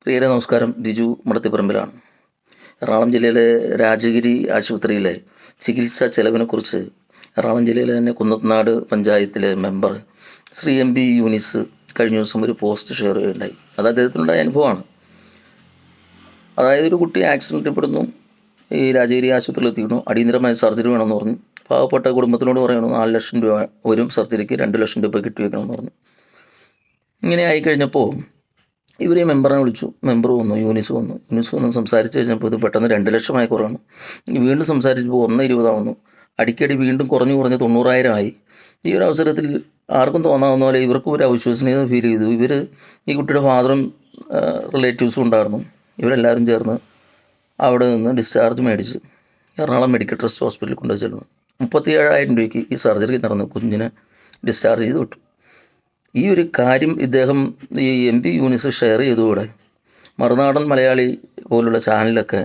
പ്രിയരെ നമസ്കാരം. ബിജു മടത്തിപ്പറമ്പിലാണ്. എറണാകുളം ജില്ലയിലെ രാജഗിരി ആശുപത്രിയിലെ ചികിത്സാ ചെലവിനെക്കുറിച്ച് എറണാകുളം ജില്ലയിലെ തന്നെ കുന്നത്തനാട് പഞ്ചായത്തിലെ മെമ്പർ ശ്രീ MB യൂനിസ് കഴിഞ്ഞ ദിവസം ഒരു പോസ്റ്റ് ഷെയർ ചെയ്യുകയുണ്ടായി. അത് അദ്ദേഹത്തിനുണ്ടായ അനുഭവമാണ്. അതായത് ഒരു കുട്ടി ആക്സിഡൻറ്റിൽപ്പെടുന്നു, ഈ രാജഗിരി ആശുപത്രിയിൽ എത്തിക്കുന്നു, അടിയന്തരമായ സർജറി വേണമെന്ന് പറഞ്ഞു. പാവപ്പെട്ട കുടുംബത്തിനോട് പറയണം 4 ലക്ഷം രൂപ വരും, സർജറിക്ക് 2 ലക്ഷം രൂപ കിട്ടിവെക്കണമെന്ന് പറഞ്ഞു. ഇങ്ങനെ ആയിക്കഴിഞ്ഞപ്പോൾ ഇവർ മെമ്പറിനെ വിളിച്ചു. മെമ്പർ വന്നു, യൂനിസ് വന്നു സംസാരിച്ച് കഴിഞ്ഞപ്പോൾ ഇത് പെട്ടെന്ന് 2 ലക്ഷമായി കുറവാണ്. വീണ്ടും സംസാരിച്ചപ്പോൾ 1,20,000 ആവുന്നു. അടിക്കടി വീണ്ടും കുറഞ്ഞ് 90,000 ആയി. ഈ ഒരു അവസരത്തിൽ ആർക്കും തോന്നാവുന്ന പോലെ ഇവർക്കും ഒരു അവിശ്വസനീയത ഫീൽ ചെയ്തു. ഇവർ ഈ കുട്ടിയുടെ ഫാദറും റിലേറ്റീവ്സും ഉണ്ടായിരുന്നു. ഇവരെല്ലാവരും ചേർന്ന് അവിടെ നിന്ന് ഡിസ്ചാർജ് മേടിച്ച് എറണാകുളം മെഡിക്കൽ ട്രസ്റ്റ് ഹോസ്പിറ്റലിൽ കൊണ്ടുപോയി ചെല്ലുന്നു. 37,000 രൂപയ്ക്ക് ഈ സർജറി നടന്ന് കുഞ്ഞിനെ ഡിസ്ചാർജ് ചെയ്ത് വിട്ടു. ഈ ഒരു കാര്യം ഇദ്ദേഹം ഈ MB യൂനിസ് ഷെയർ ചെയ്തതോടെ മറുനാടൻ മലയാളി പോലുള്ള ചാനലൊക്കെ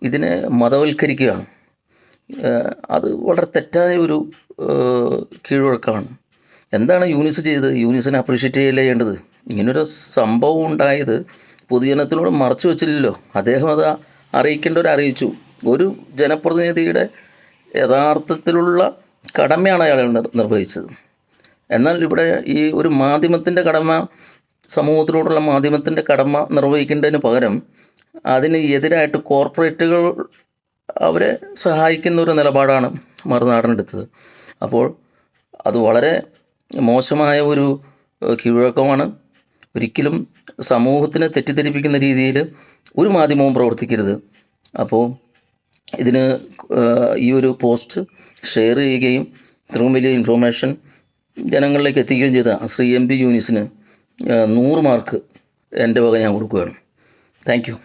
ഇതിനെ മതവൽക്കരിക്കുകയാണ്. അത് വളരെ തെറ്റായ ഒരു കീഴ്വഴക്കമാണ്. എന്താണ് യൂനിസ് ചെയ്തത്? യൂനിസിനെ അപ്രീഷിയേറ്റ് ചെയ്യല്ലേ ചെയ്യേണ്ടത്? ഇങ്ങനൊരു സംഭവം ഉണ്ടായത് പൊതുജനത്തിനോട് മറച്ചു വെച്ചില്ലല്ലോ. അദ്ദേഹം അത് അറിയിക്കേണ്ടവരറിയിച്ചു. ഒരു ജനപ്രതിനിധിയുടെ യഥാർത്ഥത്തിലുള്ള കടമയാണ് അയാൾ നിർവഹിച്ചത്. എന്നാൽ ഇവിടെ ഈ ഒരു മാധ്യമത്തിൻ്റെ കടമ, സമൂഹത്തിനോടുള്ള മാധ്യമത്തിൻ്റെ കടമ നിർവഹിക്കേണ്ടതിന് പകരം അതിന് എതിരായിട്ട് കോർപ്പറേറ്റുകൾ അവരെ സഹായിക്കുന്ന ഒരു നിലപാടാണ് മറുനാടനെടുത്തത്. അപ്പോൾ അത് വളരെ മോശമായ ഒരു കീഴ്വഴക്കമാണ്. ഒരിക്കലും സമൂഹത്തിനെ തെറ്റിദ്ധരിപ്പിക്കുന്ന രീതിയിൽ ഒരു മാധ്യമവും പ്രവർത്തിക്കരുത്. അപ്പോൾ ഇതിന് ഈ ഒരു പോസ്റ്റ് ഷെയർ ചെയ്യുകയും ഇത്രയും വലിയ ഇൻഫോർമേഷൻ ജനങ്ങളിലേക്ക് എത്തിക്കുകയും ചെയ്ത ശ്രീ MB യൂനിസിന് 100 മാർക്ക് എൻ്റെ വക ഞാൻ കൊടുക്കുകയാണ്. Thank you.